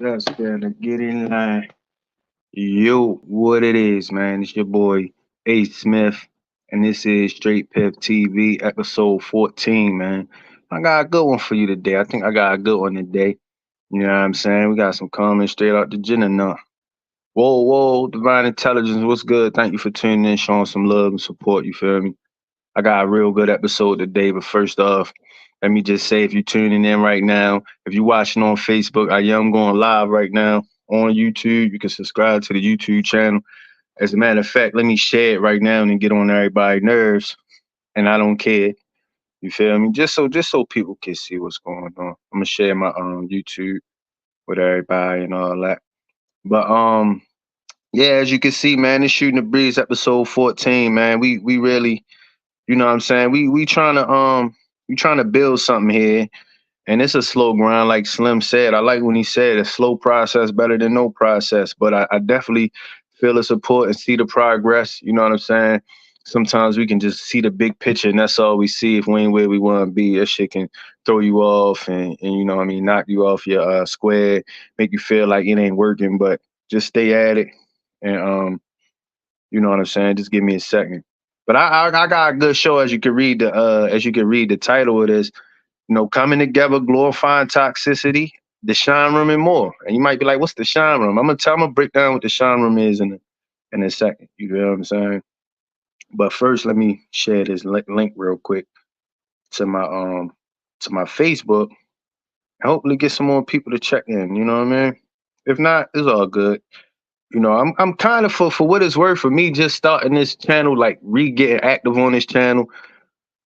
That's gonna get in line. Yo, what it is, man? It's your boy A Smith, and this is Straight Pip TV, episode 14, man. I got a good one for you today. I think I got a good one today. You know what I'm saying? We got some comments straight out the gin and Whoa, whoa, Divine Intelligence, what's good? Thank you for tuning in, showing some love and support. You feel me? I got a real good episode today, but first off, let me just say if you're tuning in right now, if you're watching on Facebook, I am going live right now on YouTube. You can subscribe to the YouTube channel. As a matter of fact, let me share it right now and get on everybody's nerves. And I don't care. You feel me? Just so people can see what's going on. I'm gonna share my YouTube with everybody and all that. But yeah, as you can see, man, it's Shooting the Breeze episode 14, man. We really, you know what I'm saying? We trying to build something here, and it's a slow grind, like Slim said. I like when he said a slow process better than no process. But I definitely feel the support and see the progress. You know what I'm saying? Sometimes we can just see the big picture, and that's all we see. If we ain't where we want to be, that shit can throw you off, and you know what I mean, knock you off your square, make you feel like it ain't working. But just stay at it, and you know what I'm saying. Just give me a second. But I got a good show, as you can read the title of this. You know, coming together, glorifying toxicity, the shine room, and more. And you might be like, "What's the shine room?" I'm gonna break down what the shine room is in a second. You know what I'm saying? But first, let me share this link real quick to my Facebook. Hopefully, get some more people to check in. You know what I mean? If not, it's all good. You know, I'm kind of for what it's worth for me just starting this channel, like getting active on this channel.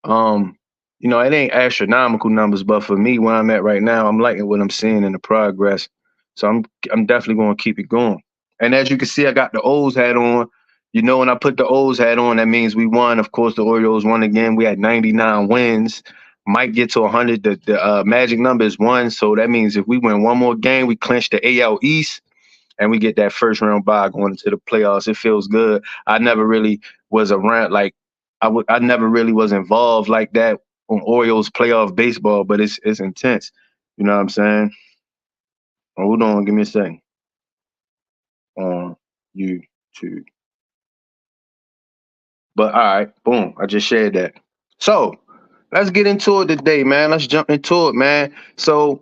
Um, you know, it ain't astronomical numbers, but for me, where I'm at right now, I'm liking what I'm seeing in the progress. So I'm definitely gonna keep it going. And as you can see, I got the O's hat on. You know, when I put the O's hat on, that means we won. Of course, the Orioles won again. We had 99 wins. Might get to 100. The magic number is one. So that means if we win one more game, we clinch the AL East and we get that first round bye going into the playoffs. It feels good. I never really was around like I never really was involved like that on Orioles playoff baseball, but it's intense. You know what I'm saying? Hold on, give me a second. On YouTube. But all right, boom, I just shared that. So let's get into it today, man. Let's jump into it, man. So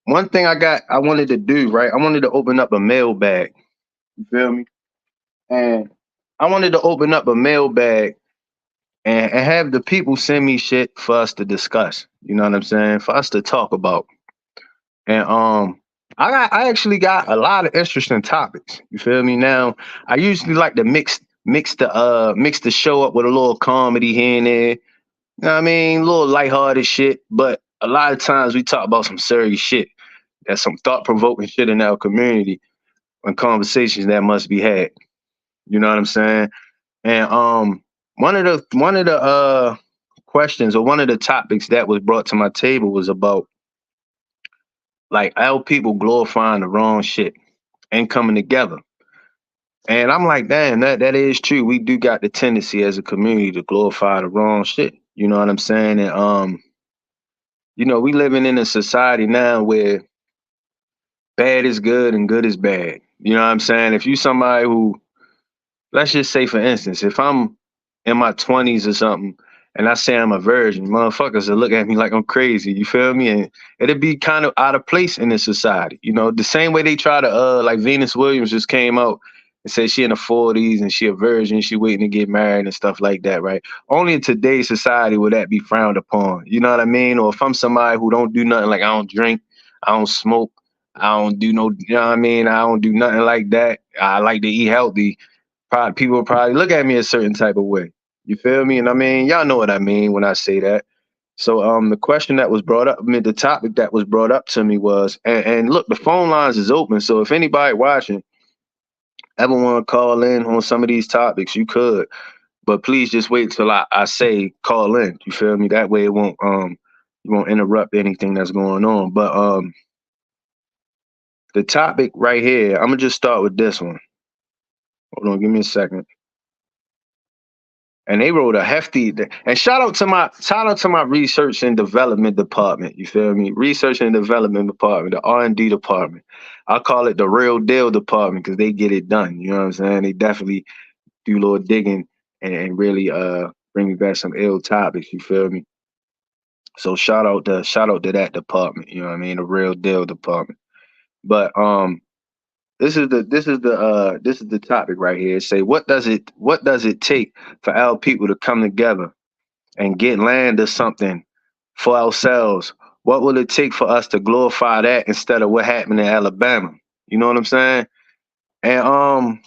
one thing I wanted to do, right? I wanted to open up a mailbag. You feel me? And I wanted to open up a mailbag and have the people send me shit for us to discuss. You know what I'm saying? For us to talk about. And I actually got a lot of interesting topics. You feel me? Now I usually like to mix the show up with a little comedy here and there. You know what I mean? A little lighthearted shit. But a lot of times we talk about some serious shit. That's some thought provoking shit in our community and conversations that must be had. You know what I'm saying? And one of the questions or one of the topics that was brought to my table was about like our people glorifying the wrong shit and coming together. And I'm like, damn, that is true. We do got the tendency as a community to glorify the wrong shit. You know what I'm saying? And you know, we living in a society now where bad is good and good is bad. You know what I'm saying? If you somebody who, let's just say for instance, if I'm in my 20s or something and I say I'm a virgin, motherfuckers will look at me like I'm crazy. You feel me? And it'd be kind of out of place in this society. You know, the same way they try to like Venus Williams just came out and said she in the 40s and she a virgin, she waiting to get married and stuff like that, right? Only in today's society would that be frowned upon. You know what I mean? Or if I'm somebody who don't do nothing, like I don't drink, I don't smoke, I don't do no, you know what I mean? I don't do nothing like that. I like to eat healthy. Probably people will probably look at me a certain type of way. You feel me? And I mean, y'all know what I mean when I say that. So the question that was brought up, I mean, the topic that was brought up to me was, and look, the phone lines is open. So if anybody watching ever want to call in on some of these topics, you could. But please just wait till I say call in. You feel me? That way it won't you won't interrupt anything that's going on. But the topic right here, I'm gonna just start with this one. Hold on, give me a second. And they wrote a hefty and shout out to my research and development department. You feel me? Research and development department, the R&D department. I call it the real deal department because they get it done. You know what I'm saying? They definitely do a little digging and really bring me back some ill topics. You feel me? So shout out to that department. You know what I mean? The real deal department. But this is the topic right here. Say what does it take for our people to come together and get land or something for ourselves? What will it take for us to glorify that instead of what happened in Alabama? You know what I'm saying? And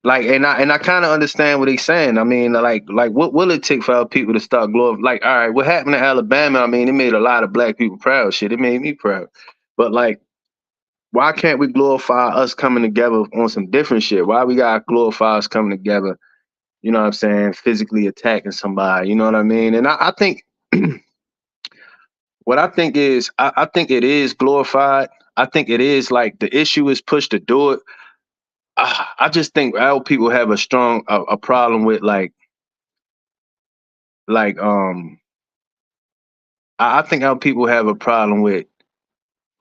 like, and I kind of understand what he's saying. I mean, like, what will it take for our people to start glorifying? Like, all right, what happened in Alabama? I mean, it made a lot of black people proud. Shit, it made me proud. But like, why can't we glorify us coming together on some different shit? Why we gotta glorify us coming together? You know what I'm saying? Physically attacking somebody. You know what I mean? And I think what I think is I think it is glorified. I think it is like the issue is pushed to do it. I just think our people have a problem with like I think our people have a problem with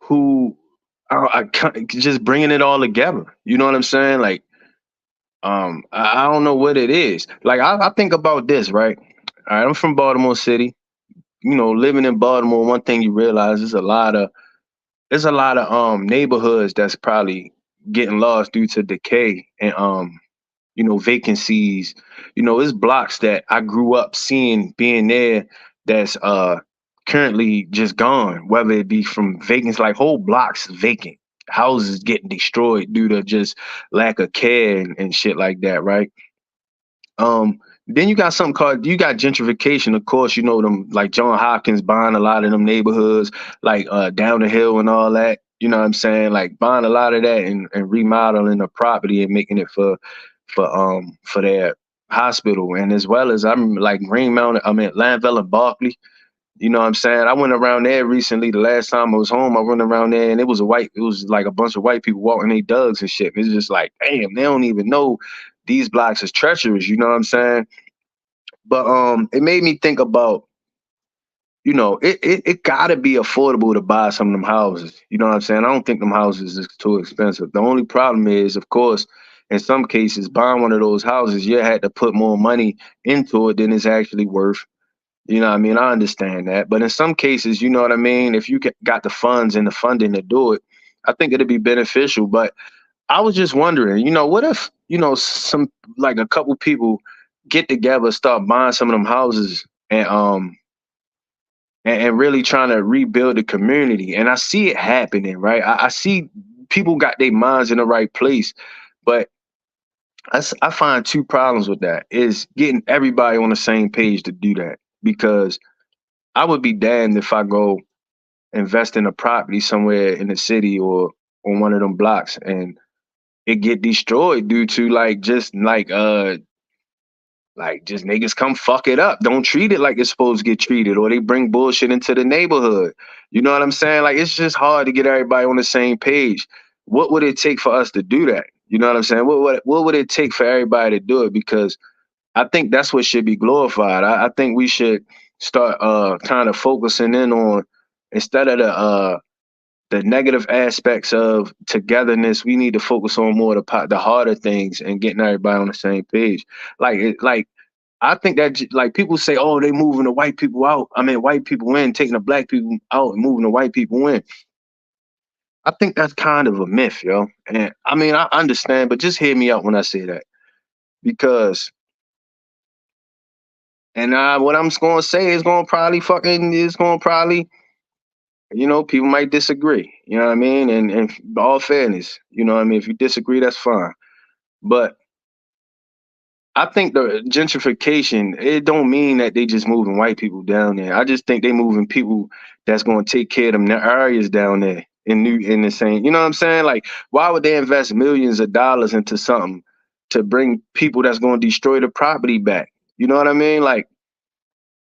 who just bringing it all together. You know what I'm saying? Like I don't know what it is. Like I think about this, right? All right, I'm from Baltimore City. You know, living in Baltimore, one thing you realize is there's a lot of neighborhoods that's probably getting lost due to decay and vacancies. You know, it's blocks that I grew up seeing being there that's currently just gone, whether it be from vacants, like whole blocks vacant, houses getting destroyed due to just lack of care and shit like that, right? Um, then you got gentrification, of course, you know them like John Hopkins buying a lot of them neighborhoods, like down the hill and all that. You know what I'm saying? Like buying a lot of that and remodeling the property and making it for their hospital. And as well as I'm like Green Mountain, I mean Lanville and Barkley. You know what I'm saying? I went around there recently. The last time I was home, I went around there and it was like a bunch of white people walking their dogs and shit. It's just like, damn, they don't even know these blocks is treacherous. You know what I'm saying? But it made me think about, it gotta be affordable to buy some of them houses. You know what I'm saying? I don't think them houses is too expensive. The only problem is, of course, in some cases, buying one of those houses, you had to put more money into it than it's actually worth. You know what I mean? I understand that. But in some cases, you know what I mean? If you got the funds and the funding to do it, I think it'd be beneficial. But I was just wondering, what if, some like a couple people get together, start buying some of them houses and really trying to rebuild the community. And I see it happening, right? I see people got their minds in the right place, but I find two problems with that is getting everybody on the same page to do that. Because I would be damned if I go invest in a property somewhere in the city or on one of them blocks and it get destroyed due to like just niggas come fuck it up. Don't treat it like it's supposed to get treated, or they bring bullshit into the neighborhood. You know what I'm saying? Like it's just hard to get everybody on the same page. What would it take for us to do that? You know what I'm saying? What would it take for everybody to do it? Because I think that's what should be glorified. I think we should start kind of focusing in on, instead of the negative aspects of togetherness, we need to focus on more the harder things and getting everybody on the same page. Like I think that like people say, oh, they moving the white people out. I mean, white people in, taking the black people out and moving the white people in. I think that's kind of a myth, yo. And I mean, I understand, but just hear me out when I say that. Because and what I'm just gonna say is gonna probably, people might disagree. You know what I mean? And all fairness, you know what I mean? If you disagree, that's fine. But I think the gentrification, it don't mean that they just moving white people down there. I just think they moving people that's gonna take care of them areas down there in the same, you know what I'm saying? Like, why would they invest millions of dollars into something to bring people that's gonna destroy the property back? You know what I mean? Like,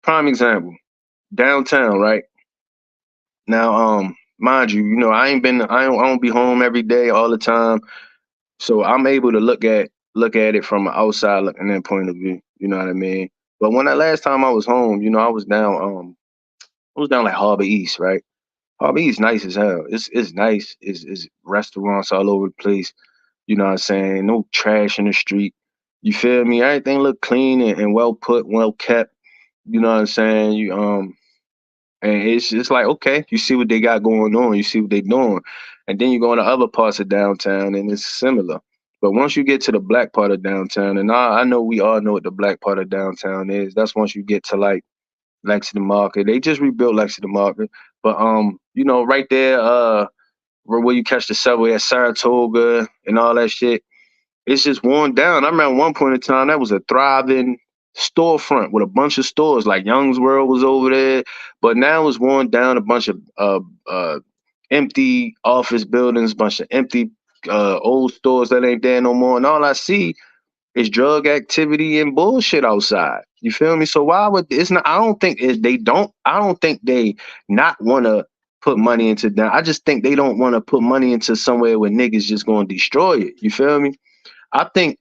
prime example, downtown, right? Now, mind you, I don't be home every day all the time. So I'm able to look at it from an outside looking in point of view. You know what I mean? But when that last time I was home, I was down like Harbor East, right? It's nice as hell. It's nice. It's restaurants all over the place. You know what I'm saying? No trash in the street. You feel me? Everything look clean and well put, well kept. You know what I'm saying? And it's just like, okay, you see what they got going on, you see what they doing. And then you go into other parts of downtown and it's similar. But once you get to the black part of downtown, and I know we all know what the black part of downtown is, that's once you get to like Lexington Market. They just rebuilt Lexington Market. But right there, where you catch the subway at Saratoga and all that shit, it's just worn down. I remember one point in time that was a thriving storefront with a bunch of stores. Like Young's World was over there, but now it's worn down. A bunch of empty office buildings, bunch of empty old stores that ain't there no more. And all I see is drug activity and bullshit outside. You feel me? So why would it's not? I don't think they don't. I don't think they not want to put money into that. I just think they don't want to put money into somewhere where niggas just gonna destroy it. You feel me? I think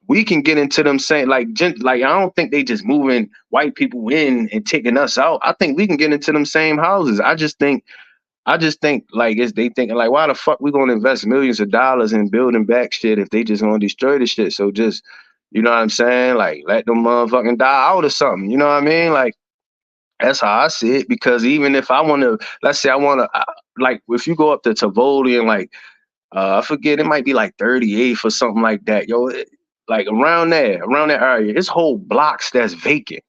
we can get into them saying like I don't think they just moving white people in and taking us out. I think we can get into them same houses. I just think like is they thinking like why the fuck we gonna invest millions of dollars in building back shit if they just gonna destroy the shit? So just you know what I'm saying? Like let them motherfucking die out or something. You know what I mean? Like that's how I see it. Because even if I want to, let's say I want to, like if you go up to Tivoli and like I forget, it might be like 38th or something like that. Yo, like around that area, it's whole blocks that's vacant.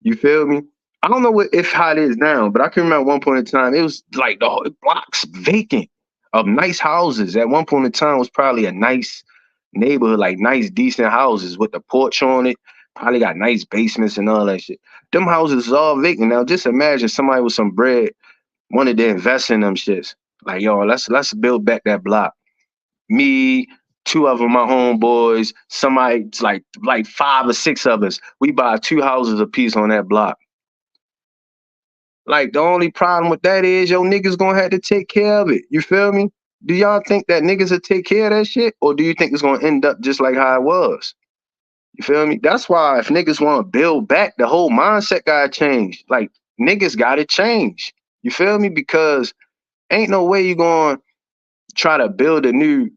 You feel me? I don't know if how it is now, but I can remember one point in time, it was like the whole blocks vacant of nice houses. At one point in time, it was probably a nice neighborhood, like nice, decent houses with the porch on it. Probably got nice basements and all that shit. Them houses is all vacant. Now, just imagine somebody with some bread wanted to invest in them shits. Like, yo, let's build back that block. Me, two of them, my homeboys, somebody like five or six of us. We buy two houses a piece on that block. Like the only problem with that is yo niggas gonna have to take care of it. You feel me? Do y'all think that niggas will take care of that shit? Or do you think it's gonna end up just like how it was? You feel me? That's why if niggas wanna build back, the whole mindset gotta change. Like niggas gotta change. You feel me? Because ain't no way you going try to build a new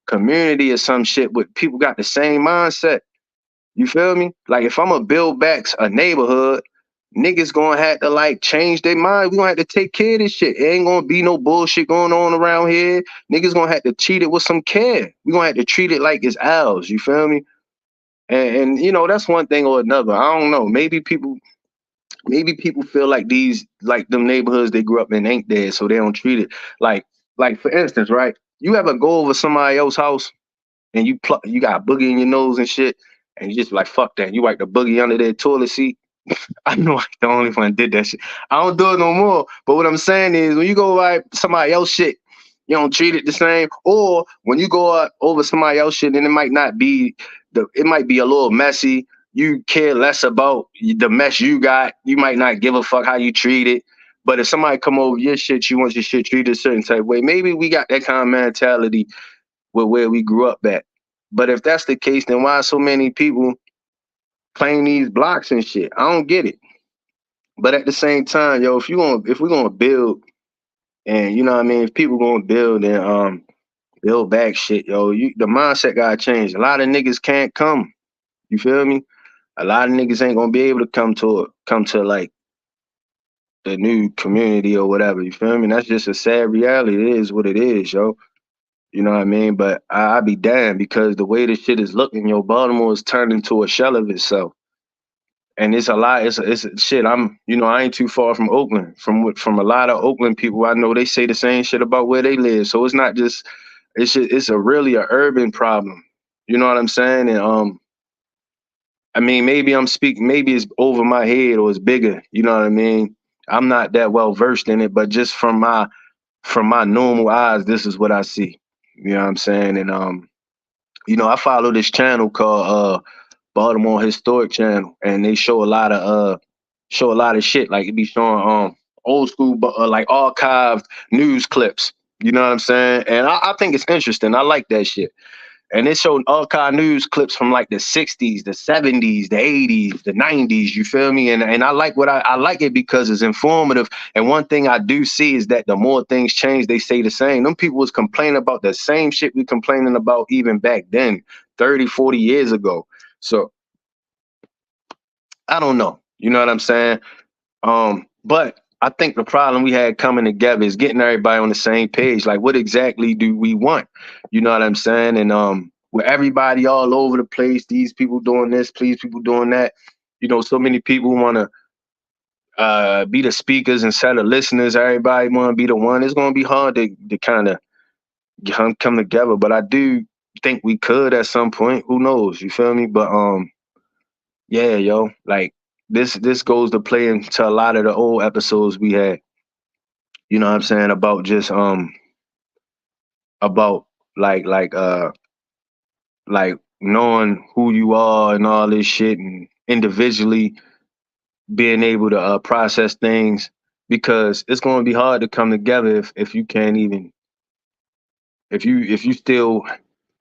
community or some shit with people got the same mindset. You feel me? Like if I'm gonna build back a neighborhood, niggas gonna have to like change their mind. We gonna have to take care of this shit. It ain't gonna be no bullshit going on around here. Niggas gonna have to treat it with some care. We gonna have to treat it like it's ours. You feel me? And that's one thing or another. I don't know. Maybe people feel like these like them neighborhoods they grew up in ain't there, so they don't treat it like for instance, right? You ever go over somebody else's house and you got boogie in your nose and shit, and you just like fuck that. You wipe the boogie under their toilet seat. I know I'm the only one that did that shit. I don't do it no more. But what I'm saying is when you go like somebody else shit, you don't treat it the same. Or when you go over somebody else shit and it might be a little messy. You care less about the mess you got. You might not give a fuck how you treat it. But if somebody come over your shit, you want your shit treated a certain type of way. Maybe we got that kind of mentality with where we grew up at. But if that's the case, then why so many people claim these blocks and shit? I don't get it. But at the same time, yo, if we're gonna build and you know what I mean, if people gonna build and build back shit, yo, the mindset gotta change. A lot of niggas can't come. You feel me? A lot of niggas ain't gonna be able to come to like the new community or whatever. You feel me? That's just a sad reality. It is what it is, yo. You know what I mean? But I be damned because the way this shit is looking, yo, Baltimore is turned into a shell of itself. And it's a lot. It's shit. I ain't too far from Oakland. From a lot of Oakland people, I know they say the same shit about where they live. So it's not just. It's a really a urban problem. You know what I'm saying? And I mean, maybe I'm speaking. Maybe it's over my head or it's bigger. You know what I mean? I'm not that well versed in it, but just from my normal eyes, this is what I see. You know what I'm saying? And I follow this channel called Baltimore Historic Channel, and they show a lot of shit. Like it be showing old school like archived news clips. You know what I'm saying? And I think it's interesting. I like that shit. And it showed archive news clips from like the 60s, the 70s, the 80s, the 90s, you feel me? And I like I like it because it's informative. And one thing I do see is that the more things change, they say the same. Them people was complaining about the same shit we complaining about even back then, 30, 40 years ago. So I don't know. You know what I'm saying? But I think the problem we had coming together is getting everybody on the same page. Like, what exactly do we want? You know what I'm saying? And with everybody all over the place, these people doing this, please people doing that. You know, so many people want to be the speakers instead of listeners. Everybody want to be the one. It's gonna be hard to kind of come together. But I do think we could at some point. Who knows? You feel me? But yeah, yo, like this goes to play into a lot of the old episodes we had. You know what I'm saying? About just about like like uh like knowing who you are and all this shit and individually being able to process things because it's going to be hard to come together if you can't even if you still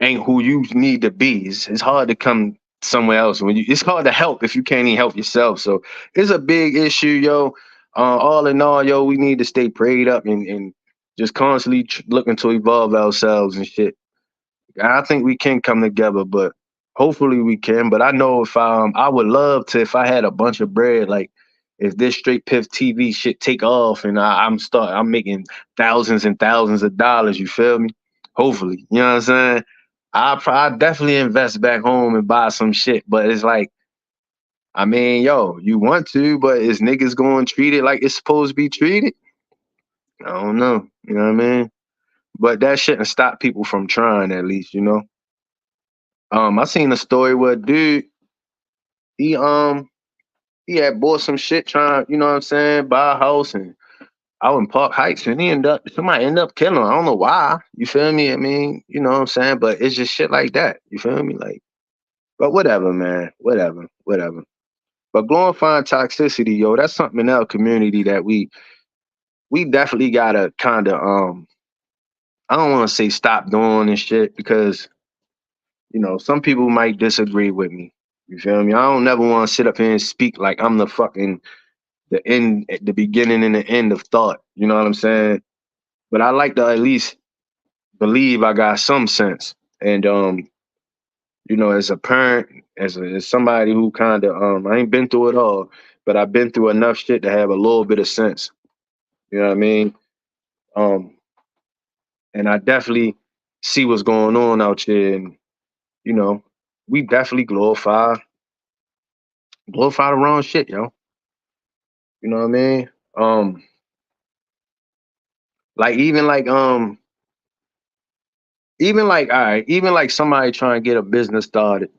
ain't who you need to be. It's hard to come somewhere else when you. It's hard to help if you can't even help yourself. So it's a big issue, yo. All in all, yo, we need to stay prayed up and just constantly looking to evolve ourselves and shit. I think we can come together, but hopefully we can. But I know if I would love to if I had a bunch of bread, like if this straight piff TV shit take off and I'm making thousands and thousands of dollars. You feel me? Hopefully, you know what I'm saying. I definitely invest back home and buy some shit, but it's like, I mean, yo, you want to, but is niggas going to treat it like it's supposed to be treated? I don't know. You know what I mean? But that shouldn't stop people from trying, at least, you know. I seen a story where a dude he um he had bought some shit trying, you know what I'm saying, buy a house and out in Park Heights and somebody ended up killing him. I don't know why. You feel me? I mean, you know what I'm saying? But it's just shit like that. You feel me? Like, but whatever, man. Whatever. Whatever. But glorifying toxicity, yo, that's something in our community that we definitely gotta kinda I don't wanna say stop doing and shit because, you know, some people might disagree with me. You feel me? I don't never want to sit up here and speak like I'm the fucking the end, the beginning and the end of thought. You know what I'm saying? But I like to at least believe I got some sense. And you know, as a parent, as somebody who kind of I ain't been through it all, but I've been through enough shit to have a little bit of sense. You know what I mean? Um, and I definitely see what's going on out here, and you know, we definitely glorify the wrong shit, yo. You know what I mean? Um, like even like all right, even like somebody trying to get a business started.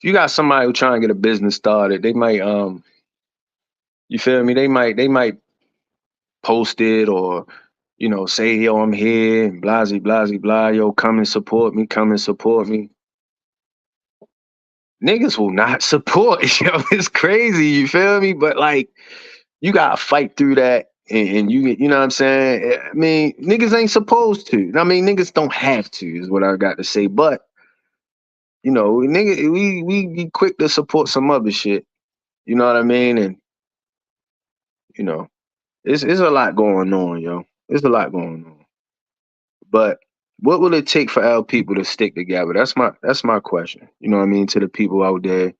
If you got somebody who trying to get a business started, they might you feel me? They might post it or you know say yo I'm here and blah blah blah yo come and support me, come and support me. Niggas will not support. Yo, it's crazy. You feel me? But like you gotta fight through that. And you know what I'm saying? I mean, niggas ain't supposed to. I mean, niggas don't have to, is what I got to say. But you know, nigga, we be quick to support some other shit. You know what I mean? And you know, it's a lot going on, yo. There's a lot going on. But what will it take for our people to stick together? That's my question. You know what I mean? To the people out there,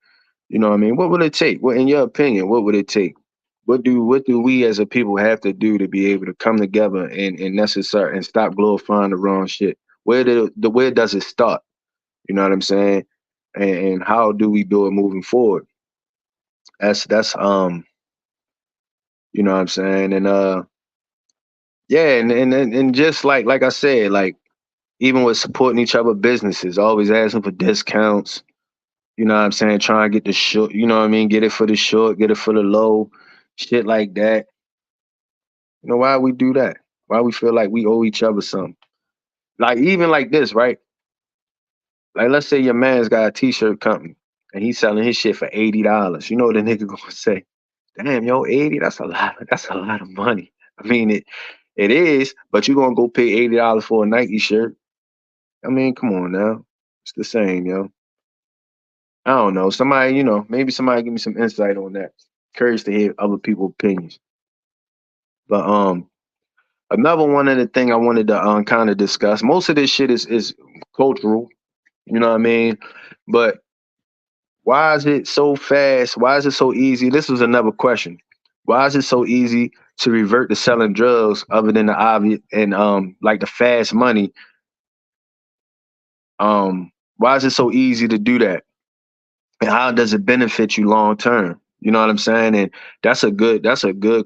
you know what I mean? What would it take? What in your opinion, what would it take? What do we as a people have to do to be able to come together and necessary and stop glorifying the wrong shit? Where does it start? You know what I'm saying? And how do we do it moving forward? That's you know what I'm saying? And yeah, and just like I said, like even with supporting each other businesses, always asking for discounts, you know what I'm saying, trying to get the short, you know what I mean, get it for the short, get it for the low, shit like that. You know why we do that? Why we feel like we owe each other something? Like even like this, right? Like let's say your man's got a t-shirt company and he's selling his shit for $80. You know what the nigga gonna say? Damn, yo, 80, that's a lot of money. I mean it is, but you gonna go pay $80 for a Nike shirt. I mean, come on now. It's the same, yo. I don't know. Somebody, maybe somebody give me some insight on that. Curious to hear other people's opinions. But another one of the thing I wanted to kind of discuss. Most of this shit is cultural. You know what I mean? But why is it so fast? Why is it so easy? This was another question. Why is it so easy to revert to selling drugs other than the obvious and like the fast money? Why is it so easy to do that? And how does it benefit you long term? You know what I'm saying? And that's a good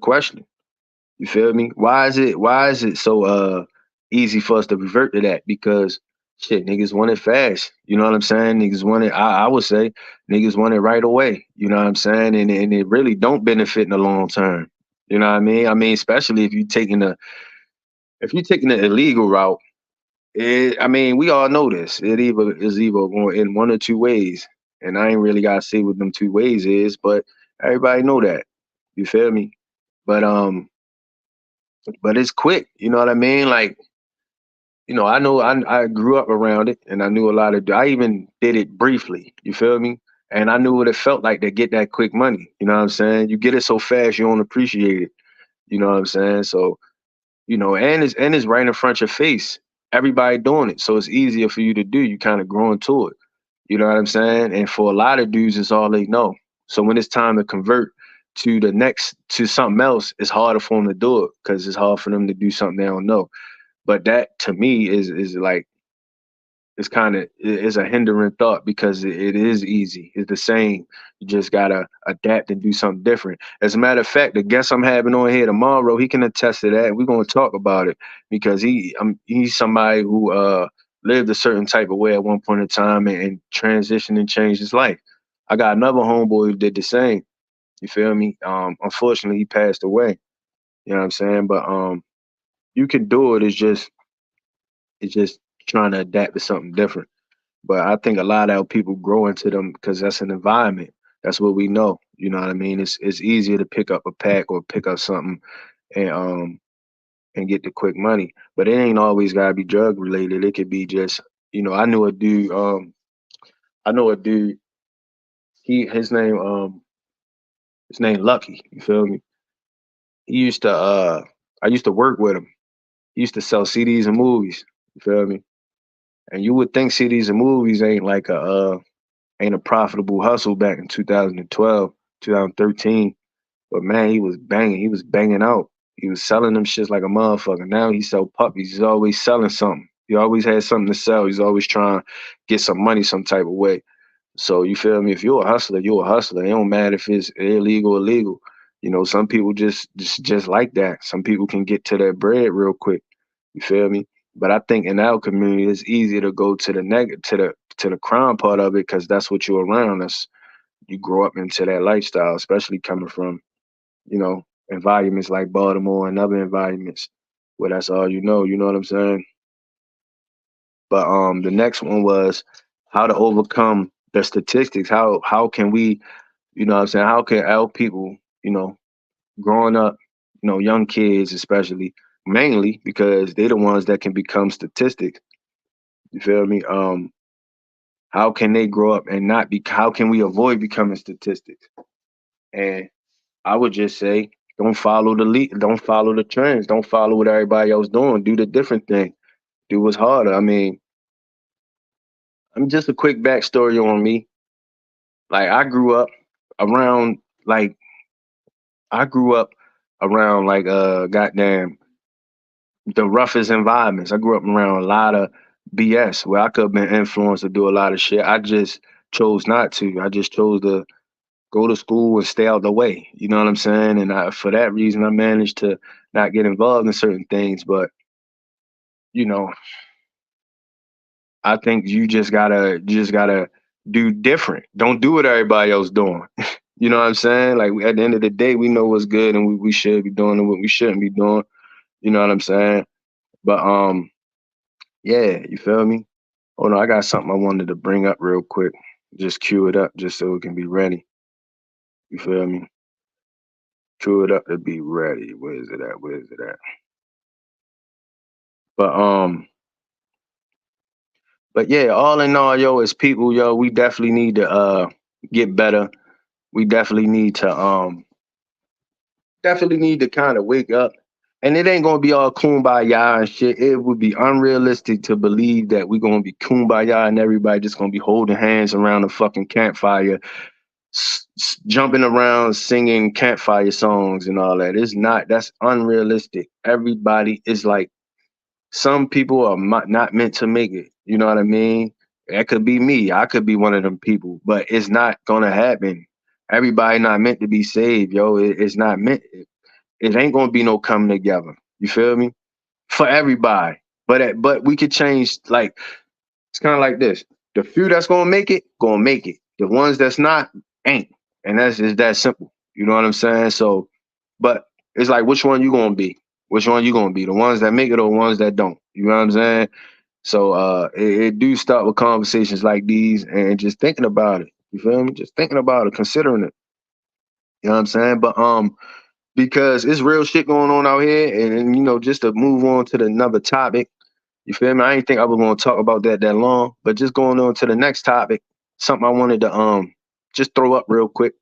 question. You feel me? Why is it so easy for us to revert to that? Because shit, niggas want it fast. You know what I'm saying? Niggas want it. I would say niggas want it right away. You know what I'm saying? And it really don't benefit in the long term. You know what I mean? I mean, especially if you're taking the illegal route. I mean, we all know this. It either going in one or two ways, and I ain't really gotta say what them two ways is, but everybody know that. You feel me? But but it's quick. You know what I mean? Like, I know I grew up around it, and I knew a lot of. I even did it briefly. You feel me? And I knew what it felt like to get that quick money. You know what I'm saying? You get it so fast, you don't appreciate it. You know what I'm saying? So and it's right in front of your face. Everybody doing it, so it's easier for you to do. You kind of grow into it. You know what I'm saying? And for a lot of dudes, it's all they know. So when it's time to convert to something else, it's harder for them to do it because it's hard for them to do something they don't know. But that to me is like it's kind of is a hindering thought because it is easy. It's the same. You just gotta adapt and do something different. As a matter of fact, the guest I'm having on here tomorrow, he can attest to that. We're gonna talk about it because he's somebody who lived a certain type of way at one point in time and transitioned and changed his life. I got another homeboy who did the same. You feel me? Unfortunately, he passed away. You know what I'm saying? But you can do it. It's just trying to adapt to something different. But I think a lot of people grow into them because that's an environment. That's what we know. You know what I mean? It's easier to pick up a pack or pick up something and and get the quick money. But it ain't always gotta be drug related. It could be just I knew a dude. I know a dude. His name Lucky. You feel me? He used to. I used to work with him. He used to sell CDs and movies. You feel me? And you would think CDs and movies ain't a profitable hustle back in 2012, 2013. But man, he was banging. He was banging out. He was selling them shits like a motherfucker. Now he sell puppies. He's always selling something. He always had something to sell. He's always trying to get some money some type of way. So you feel me? If you're a hustler, you're a hustler. It don't matter if it's illegal or legal. Some people just like that. Some people can get to their bread real quick. You feel me? But I think in our community, it's easier to go to the to the crime part of it because that's what you're around. That's you grow up into that lifestyle, especially coming from environments like Baltimore and other environments where that's all you know. You know what I'm saying? But the next one was how to overcome the statistics. How can we, what I'm saying, how can our people, growing up, young kids especially, mainly because they're the ones that can become statistics. You feel me? How can they grow up and not be? How can we avoid becoming statistics? And I would just say, don't follow the lead, don't follow the trends, don't follow what everybody else doing. Do the different thing. Do what's harder. I mean, I'm just a quick backstory on me. Like around like I grew up around like goddamn the roughest environments. I grew up around a lot of BS where I could have been influenced to do a lot of shit. I just chose not to. I just chose to go to school and stay out the way. You know what I'm saying? And for that reason, I managed to not get involved in certain things. But you know, I think you just gotta do different. Don't do what everybody else doing. You know what I'm saying? Like at the end of the day, we know what's good and we should be doing and what we shouldn't be doing. You know what I'm saying? But yeah, you feel me? Oh no, I got something I wanted to bring up real quick. Just cue it up just so it can be ready. You feel me? Cue it up to be ready. Where is it at? Where is it at? But But yeah, all in all, yo, as people, yo, we definitely need to get better. We definitely need to kind of wake up. And it ain't gonna be all kumbaya and shit. It would be unrealistic to believe that we're gonna be kumbaya and everybody just gonna be holding hands around a fucking campfire, jumping around singing campfire songs and all that. It's not. That's unrealistic. Everybody is like, some people are not meant to make it. You know what I mean? That could be me. I could be one of them people, but it's not gonna happen. Everybody not meant to be saved, yo. It's not meant. It ain't gonna be no coming together. You feel me? For everybody. But we could change. Like, it's kind of like this: the few that's gonna make it, gonna make it. The ones that's not, ain't. And that's just that simple. You know what I'm saying? So, but it's like, which one you gonna be? Which one you gonna be? The ones that make it or the ones that don't? You know what I'm saying? So it do start with conversations like these and just thinking about it. You feel me? Just thinking about it, considering it. You know what I'm saying? But because it's real shit going on out here, and you know, just to move on to the another topic. You feel me? I didn't think I was gonna talk about that long, but just going on to the next topic, something I wanted to just throw up real quick.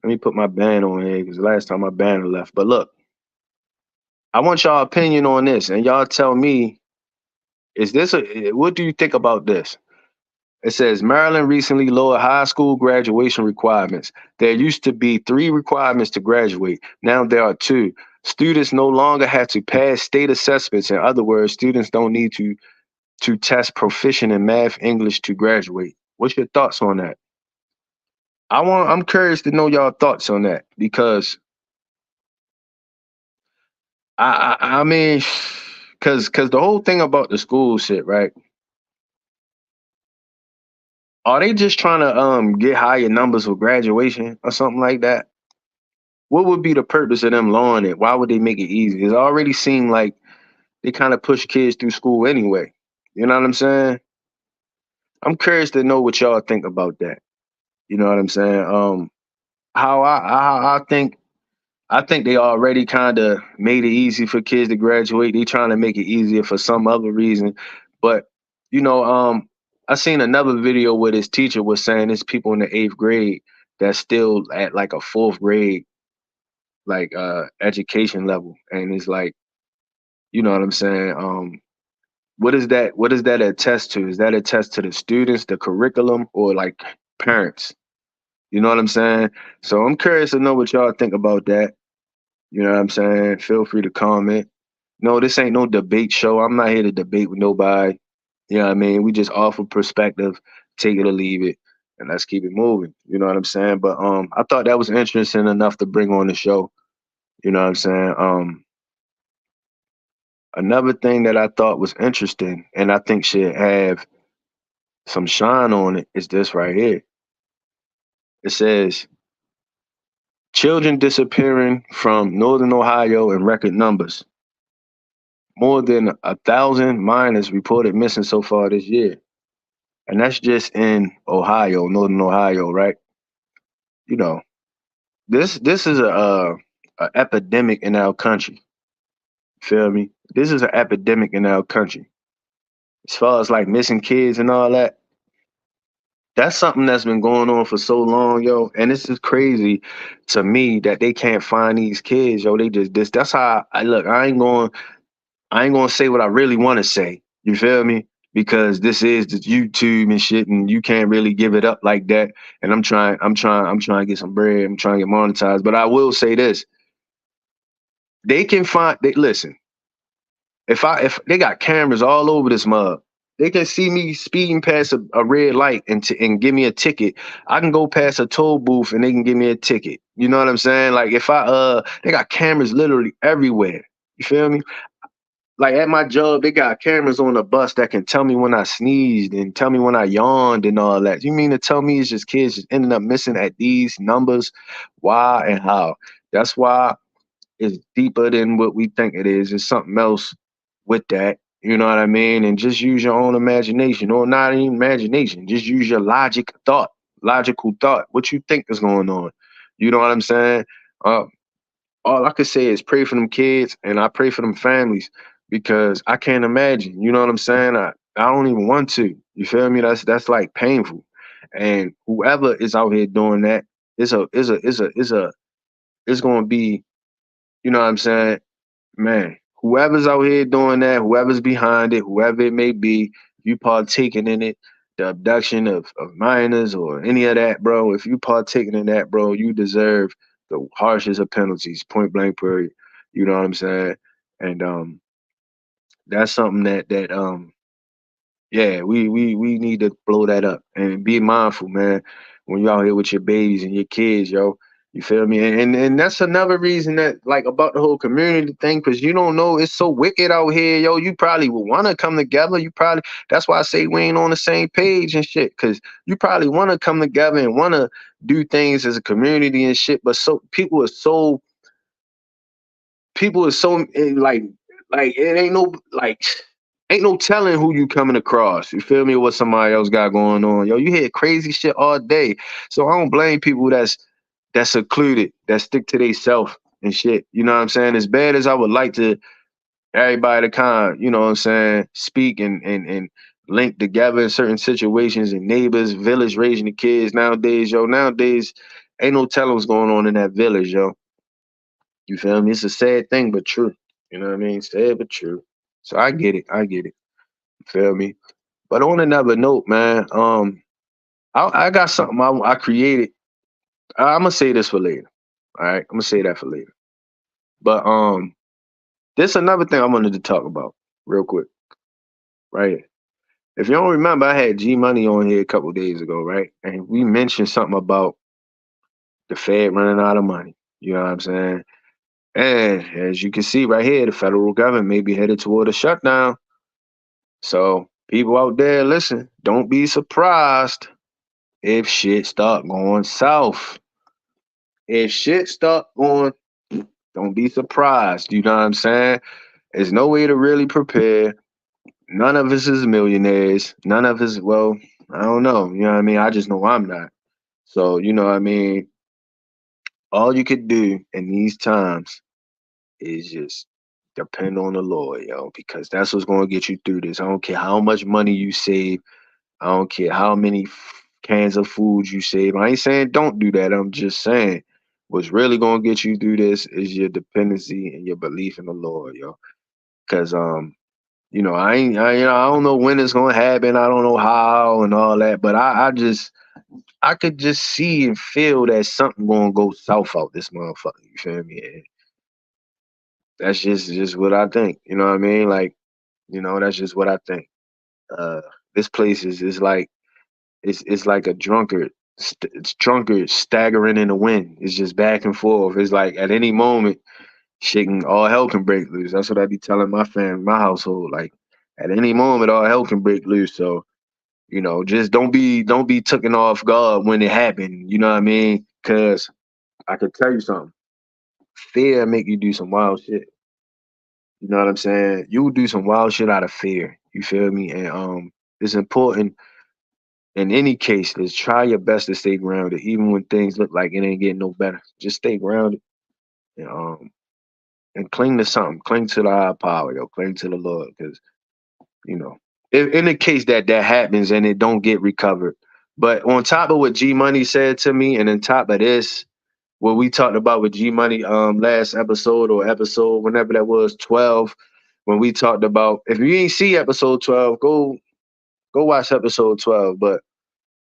Let me put my band on here because last time my band left. But look, I want y'all opinion on this, and y'all tell me, is this what do you think about this? It says Maryland recently lowered high school graduation requirements. There used to be 3 requirements to graduate. Now there are 2. Students no longer have to pass state assessments. In other words, students don't need to test proficient in math, English to graduate. What's your thoughts on that? I'm curious to know y'all thoughts on that because I mean, cause the whole thing about the school shit, right? Are they just trying to get higher numbers for graduation or something like that? What would be the purpose of them lowering it? Why would they make it easy? It already seemed like they kind of push kids through school anyway. You know what I'm saying? I'm curious to know what y'all think about that. You know what I'm saying? How I think they already kind of made it easy for kids to graduate. They trying to make it easier for some other reason. But you know, I seen another video where this teacher was saying there's people in the 8th grade that's still at like a 4th grade like education level, and it's like, you know what I'm saying? What does that attest to? Is that attest to the students, the curriculum, or like parents? You know what I'm saying? So I'm curious to know what y'all think about that. You know what I'm saying? Feel free to comment. No, this ain't no debate show. I'm not here to debate with nobody. You know what I mean? We just offer perspective, take it or leave it, and let's keep it moving. You know what I'm saying? But I thought that was interesting enough to bring on the show. You know what I'm saying? Another thing that I thought was interesting and I think should have some shine on it is this right here. It says children disappearing from northern Ohio in record numbers. More than 1,000 minors reported missing so far this year. And that's just in Ohio, northern Ohio, right? You know, this is a epidemic in our country. Feel me? This is an epidemic in our country. As far as like missing kids and all that, that's something that's been going on for so long, yo. And this is crazy to me that they can't find these kids, yo. They just this. That's how I look. I ain't gonna say what I really want to say. You feel me? Because this is the YouTube and shit, and you can't really give it up like that. And I'm trying to get some bread. I'm trying to get monetized. But I will say this: they can find. They listen. If they got cameras all over this mug, they can see me speeding past a red light and give me a ticket. I can go past a toll booth and they can give me a ticket. You know what I'm saying? Like if they got cameras literally everywhere. You feel me? Like at my job, they got cameras on the bus that can tell me when I sneezed and tell me when I yawned and all that. You mean to tell me it's just kids just ending up missing at these numbers? Why and how? That's why it's deeper than what we think it is. It's something else with that. You know what I mean? And just use your own imagination, or not even imagination. Just use your logical thought. What you think is going on? You know what I'm saying? Uh, all I could say is pray for them kids, and I pray for them families because I can't imagine. You know what I'm saying? I don't even want to. You feel me? That's like painful. And whoever is out here doing that, it's gonna be, you know what I'm saying? Man, whoever's out here doing that, whoever's behind it, whoever it may be, you partaking in it, the abduction of minors or any of that, bro, if you partaking in that, bro, you deserve the harshest of penalties, point blank period. You know what I'm saying? And that's something that yeah, we need to blow that up and be mindful, man. When you're out here with your babies and your kids, yo, you feel me? And that's another reason that like about the whole community thing, because you don't know it's so wicked out here, yo. You probably would want to come together. You probably that's why I say we ain't on the same page and shit, because you probably want to come together and want to do things as a community and shit. But so like it ain't no like ain't no telling who you coming across. You feel me? What somebody else got going on. Yo, you hear crazy shit all day. So I don't blame people that's secluded, that stick to they self and shit. You know what I'm saying? As bad as I would like to everybody to kind of, you know what I'm saying, speak and link together in certain situations and neighbors, village raising the kids nowadays, yo. Nowadays, ain't no telling what's going on in that village, yo. You feel me? It's a sad thing, but true. You know what I mean? Sad but true. So I get it. I get it. You feel me? But on another note, man, I got something I created. I'm gonna say this for later. All right, I'm gonna say that for later. But there's another thing I wanted to talk about real quick, right? If you don't remember, I had G Money on here a couple days ago, right? And we mentioned something about the Fed running out of money. You know what I'm saying? And as you can see right here, the federal government may be headed toward a shutdown. So people out there, listen, don't be surprised if shit start going south. If shit start going, don't be surprised. You know what I'm saying? There's no way to really prepare. None of us is millionaires. None of us, well, I don't know. You know what I mean? I just know I'm not. So, you know what I mean? All you could do in these times is just depend on the Lord, yo, because that's what's going to get you through this. I don't care how much money you save. I don't care how many cans of food you save. I ain't saying don't do that. I'm just saying what's really gonna get you through this is your dependency and your belief in the Lord, yo. Cause you know, I don't know when it's gonna happen. I don't know how and all that, but I could just see and feel that something gonna go south out this motherfucker. You feel me? And that's just what I think. You know what I mean? Like, you know, that's just what I think. Uh, this place is like it's like a drunkard. It's drunkard staggering in the wind. It's just back and forth. It's like at any moment, shit can all hell can break loose. That's what I be telling my family, my household. Like at any moment, all hell can break loose. So you know, just don't be taken off guard when it happened. You know what I mean? Cause I can tell you something. Fear make you do some wild shit. You know what I'm saying? You will do some wild shit out of fear. You feel me? And it's important in any case, is try your best to stay grounded, even when things look like it ain't getting no better. Just stay grounded and cling to something. Cling to the higher power, yo. Cling to the Lord, because you know, if, in the case that that happens and it don't get recovered. But on top of what G Money said to me, and on top of this, what we talked about with G Money last episode or episode whenever that was 12, when we talked about if you ain't see episode 12, go watch episode 12. But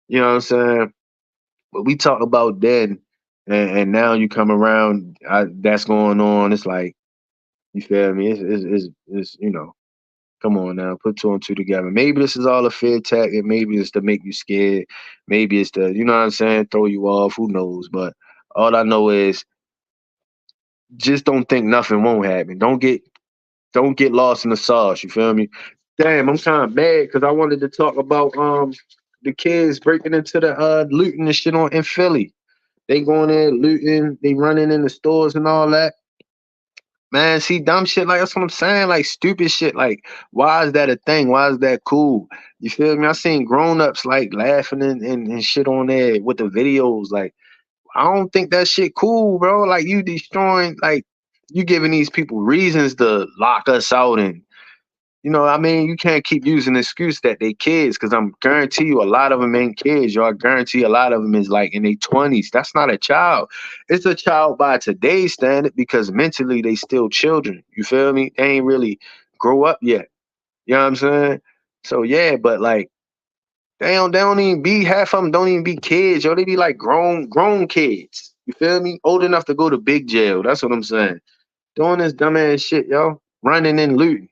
you know what I'm saying? What we talked about then, and now you come around, that's going on. It's like you feel me? It's you know, come on now, put two and two together. Maybe this is all a fear tactic. Maybe it's to make you scared. Maybe it's to, you know what I'm saying, throw you off. Who knows? But all I know is just don't think nothing won't happen. Don't get lost in the sauce. You feel me? Damn, I'm kind of mad because I wanted to talk about the kids breaking into the looting and shit on in Philly. They going there looting, they running in the stores and all that. Man, see dumb shit like that's what I'm saying. Like stupid shit. Like, why is that a thing? Why is that cool? You feel me? I seen grown-ups like laughing and shit on there with the videos. Like, I don't think that shit cool, bro. Like you destroying, like you giving these people reasons to lock us out and You know, I mean, you can't keep using the excuse that they kids, because I'm guarantee you a lot of them ain't kids. Y'all guarantee a lot of them is like in their 20s. That's not a child. It's a child by today's standard because mentally they still children. You feel me? They ain't really grow up yet. You know what I'm saying? So yeah, but like they don't even be half of them don't even be kids, yo. They be like grown kids. You feel me? Old enough to go to big jail. That's what I'm saying. Doing this dumbass shit, yo. Running and looting.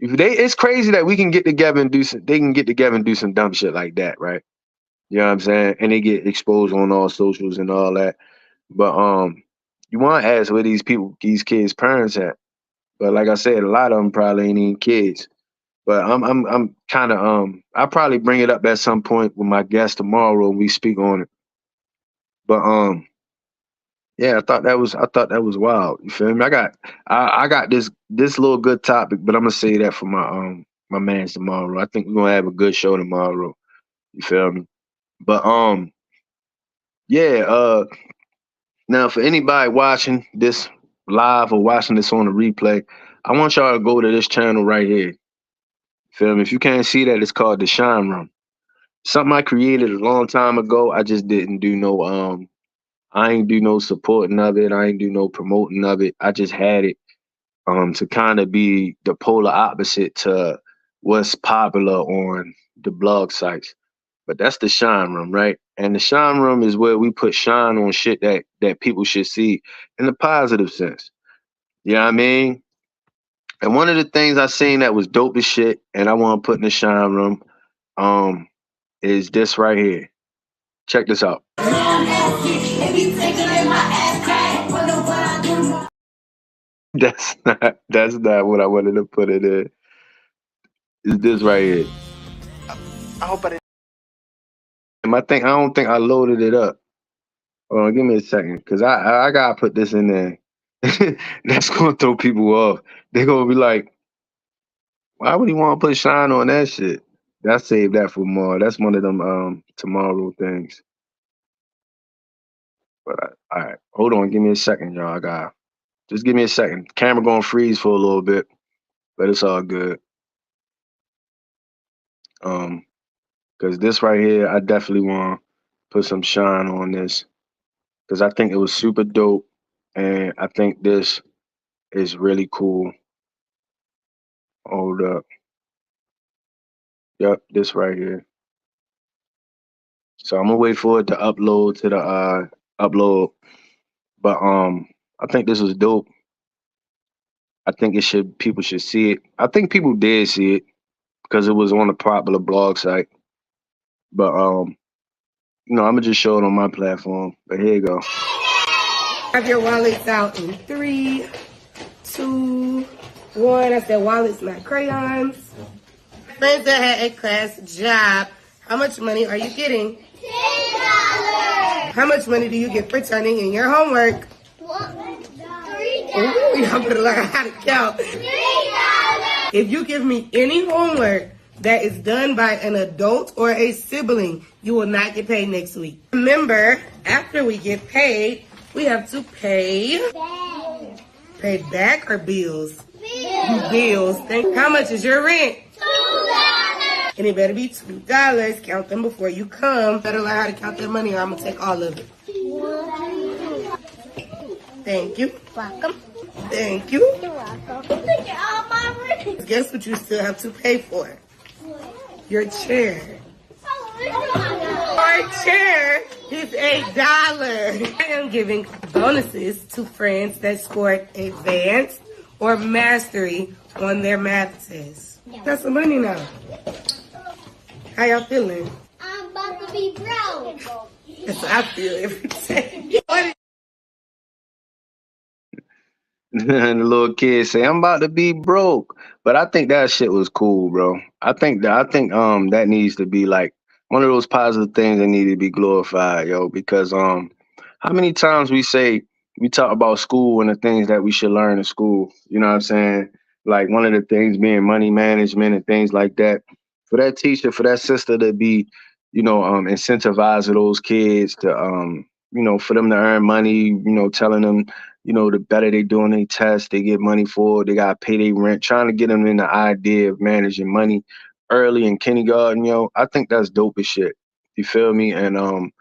If they, it's crazy that we can get together and do some. They can get together and do some dumb shit like that, right? You know what I'm saying? And they get exposed on all socials and all that. But you want to ask where these kids' parents at? But like I said, a lot of them probably ain't even kids. But I'm kind of I'll probably bring it up at some point with my guest tomorrow when we speak on it. But yeah, I thought that was wild. You feel me? I got this little good topic, but I'm gonna say that for my man's tomorrow. I think we're gonna have a good show tomorrow. You feel me? But yeah, now for anybody watching this live or watching this on the replay, I want y'all to go to this channel right here. Feel me? If you can't see that, it's called the Shineroom. Something I created a long time ago. I just didn't do no I ain't do no supporting of it. I ain't do no promoting of it. I just had it to kind of be the polar opposite to what's popular on the blog sites. But that's the shine room, right? And the shine room is where we put shine on shit that people should see in a positive sense. You know what I mean? And one of the things I seen that was dope as shit, and I want to put in the shine room, um, is this right here. Check this out. That's not what I wanted to put it in. Is this right here? I hope I didn't. I don't think I loaded it up. Hold on, give me a second, cause I gotta put this in there. That's gonna throw people off. They're gonna be like, "Why would he want to put shine on that shit?" That save that for tomorrow. That's one of them tomorrow things. But all right, hold on, give me a second, y'all. Just give me a second. Camera gonna freeze for a little bit, but it's all good. Um, cause this right here, I definitely want to put some shine on this, cause I think it was super dope, and I think this is really cool. Hold up. Yep, this right here. So I'm gonna wait for it to upload to the upload. But I think this was dope. I think people should see it. I think people did see it because it was on a popular blog site. But I'm gonna just show it on my platform. But here you go. Have your wallets out in 3, 2, 1. I said wallets, not crayons. Friends that had a class job, how much money are you getting? $10. How much money do you get for turning in your homework? $3. Ooh, y'all better learn how to count. $3. If you give me any homework that is done by an adult or a sibling, you will not get paid next week. Remember, after we get paid, we have to pay back or bills? Bills. How much is your rent? $2. And it better be $2. Count them before you come. Better learn how to count that money or I'm gonna take all of it. Thank you. Welcome. Thank you. You're welcome. Look at all my rings. Guess what you still have to pay for? Your chair. Our chair is $1. I am giving bonuses to friends that scored advanced or mastery on their math test. That's some money now. How y'all feeling? I'm about to be broke. That's what I feel every day. And the little kid say, "I'm about to be broke." But I think that shit was cool, bro. I think that needs to be like one of those positive things that need to be glorified, yo. Because how many times we talk about school and the things that we should learn in school? You know what I'm saying? Like one of the things being money management and things like that. For that teacher, for that sister to be, incentivizing those kids to for them to earn money, telling them the better they doing their tests, they get money for it, they gotta pay their rent, trying to get them in the idea of managing money early in kindergarten, I think that's dope as shit. You feel me? And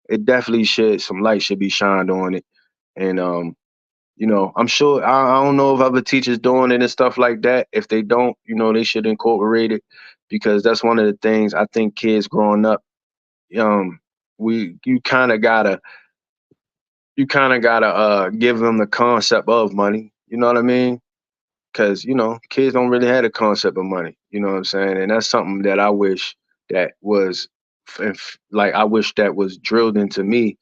it definitely should, some light should be shined on it. And I'm sure I don't know if other teachers doing it and stuff like that. If they don't, they should incorporate it because that's one of the things I think kids growing up, um, we you kind of gotta give them the concept of money. You know what I mean? Because kids don't really have the concept of money. You know what I'm saying? And that's something that I wish that was, like I wish that was drilled into me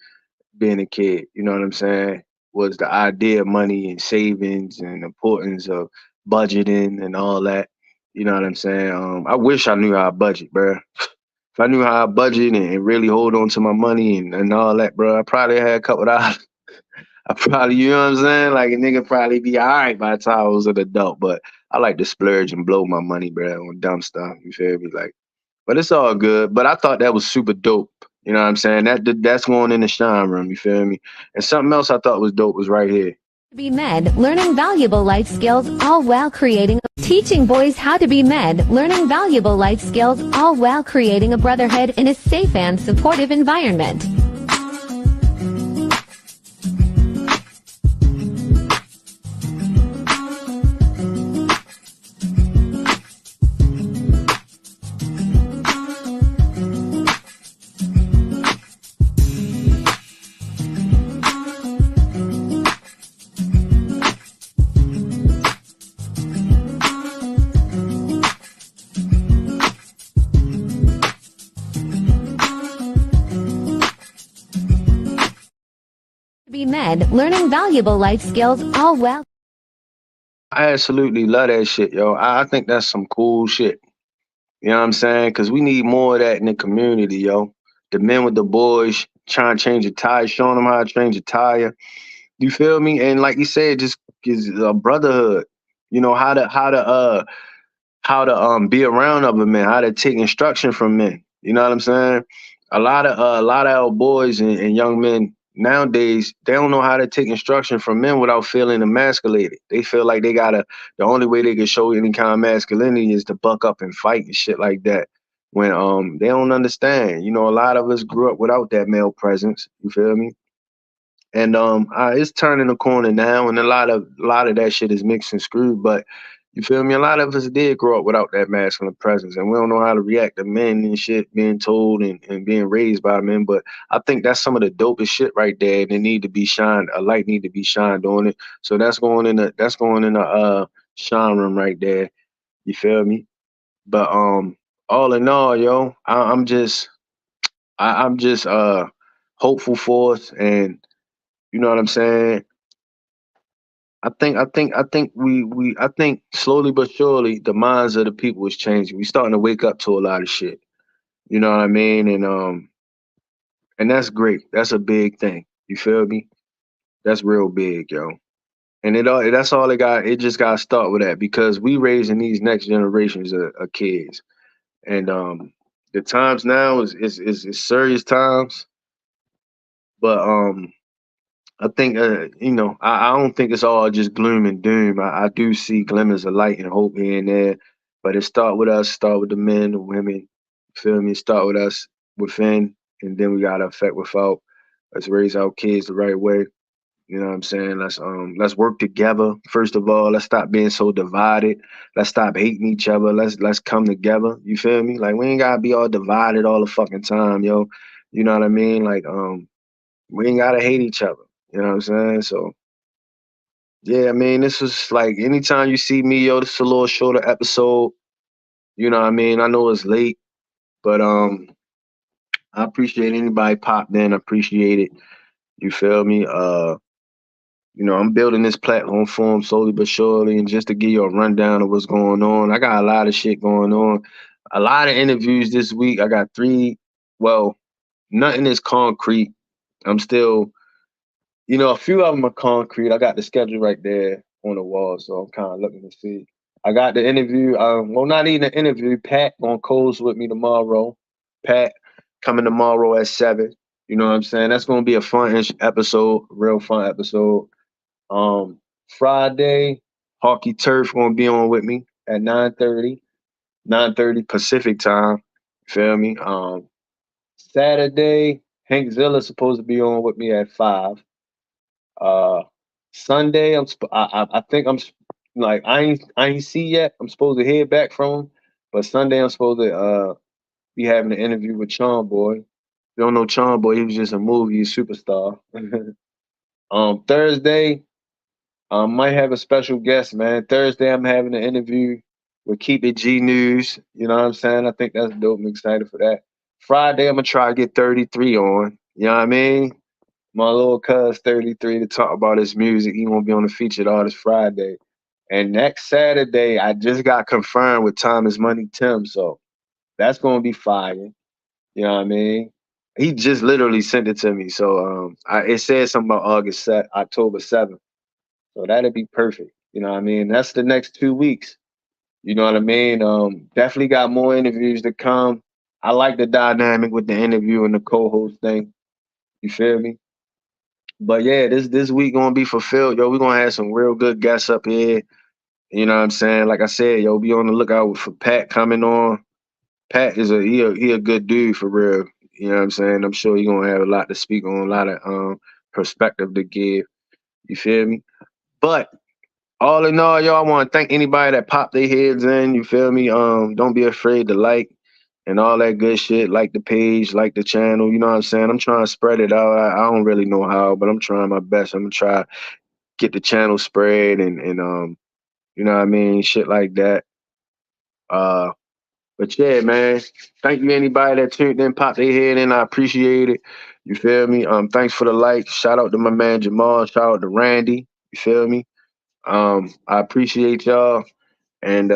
being a kid. You know what I'm saying? Was the idea of money and savings and importance of budgeting and all that. You know what I'm saying? I wish I knew how to budget, bro. If I knew how to budget and really hold on to my money and all that, bro, I probably had a couple of dollars. I probably, you know what I'm saying? Like a nigga probably be all right by the time I was an adult, but I like to splurge and blow my money, bro, on dumb stuff. You feel me? Like, but it's all good. But I thought that was super dope. You know what I'm saying? That's going in the shine room. You feel me? And something else I thought was dope was right here. Be med, learning valuable life skills, all while teaching boys how to be med, learning valuable life skills, all while creating a brotherhood in a safe and supportive environment. Be med, learning valuable life skills, all while. I absolutely love that shit, yo. I think that's some cool shit. You know what I'm saying? Because we need more of that in the community, yo. The men with the boys trying to change a tire, showing them how to change a tire. You feel me? And like you said, just is a brotherhood. How to be around other men, how to take instruction from men. You know what I'm saying? A lot of our boys and young men nowadays, they don't know how to take instruction from men without feeling emasculated. They feel like the only way they can show any kind of masculinity is to buck up and fight and shit like that. When they don't understand. A lot of us grew up without that male presence. You feel me? And it's turning the corner now, and a lot of that shit is mixed and screwed. But you feel me? A lot of us did grow up without that masculine presence, and we don't know how to react to men and shit being told and being raised by men. But I think that's some of the dopest shit right there, and it need to be shined. A light need to be shined on it. So that's going in the shine room right there. You feel me? But all in all, yo, I'm just hopeful for us, and you know what I'm saying? I think slowly but surely the minds of the people is changing. We starting to wake up to a lot of shit. You know what I mean? And that's great. That's a big thing. You feel me? That's real big, yo. And that's all it got. It just got to start with that because we raising these next generations of kids. And the times now is serious times, but I think I don't think it's all just gloom and doom. I do see glimmers of light and hope here and there, but it start with us, start with the men, the women. Feel me? Start with us within, and then we gotta affect without. Let's raise our kids the right way. You know what I'm saying? Let's work together. First of all, let's stop being so divided. Let's stop hating each other. Let's come together. You feel me? Like we ain't gotta be all divided all the fucking time, yo. You know what I mean? Like we ain't gotta hate each other. You know what I'm saying? So yeah, I mean, this is like anytime you see me, yo, this is a little shorter episode. You know what I mean? I know it's late, but I appreciate anybody popped in. I appreciate it. You feel me? I'm building this platform for them slowly but surely, and just to give you a rundown of what's going on. I got a lot of shit going on. A lot of interviews this week. I got three. Well, nothing is concrete. I'm still a few of them are concrete. I got the schedule right there on the wall, so I'm kind of looking to see. I got the interview. Well, not even an interview. Pat on calls with me tomorrow. Pat coming tomorrow at 7. You know what I'm saying? That's gonna be a fun episode, real fun episode. Friday, Hockey Turf gonna be on with me at 9:30 Pacific time. Feel me? Saturday, Hank Zilla's supposed to be on with me at 5. Uh, Sunday, I think like I ain't see yet. I'm supposed to hear back from him, but Sunday I'm supposed to be having an interview with Chon Boy. If you don't know Chon Boy, he was just a movie superstar. Thursday, might have a special guest, man. Thursday, I'm having an interview with Keep It G News. You know what I'm saying? I think that's dope. I'm excited for that. Friday, I'm gonna try to get 33 on. You know what I mean? My little cuz 33 to talk about his music. He gonna be on the featured artist Friday. And next Saturday, I just got confirmed with Thomas Money Tim, so that's gonna be fire. You know what I mean? He just literally sent it to me. So it said something about October 7th. So that'd be perfect. You know what I mean? That's the next 2 weeks. You know what I mean? Definitely got more interviews to come. I like the dynamic with the interview and the co-host thing. You feel me? But yeah, this week gonna be fulfilled, yo. We're gonna have some real good guests up here. You know what I'm saying? Like I said, yo, be on the lookout for Pat coming on. Pat is he a good dude for real. You know what I'm saying? I'm sure he gonna have a lot to speak on, a lot of perspective to give. You feel me? But all in all, y'all, I want to thank anybody that popped their heads in. You feel me? Don't be afraid to like and all that good shit. Like the page, like the channel. You know what I'm saying? I'm trying to spread it out. I don't really know how, but I'm trying my best. I'm gonna try get the channel spread and you know what I mean, shit like that. Uh, but yeah, man, thank you anybody that tuned in, popped their head in. I appreciate it. You feel me? Thanks for the like. Shout out to my man Jamal. Shout out to Randy. You feel me? I appreciate y'all. And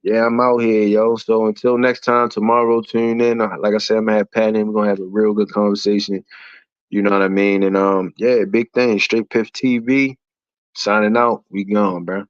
yeah, I'm out here, yo. So until next time, tomorrow, tune in. Like I said, I'm gonna have Pat in. We're gonna have a real good conversation. You know what I mean? And yeah, big thing. Straight Piff TV. Signing out. We gone, bro.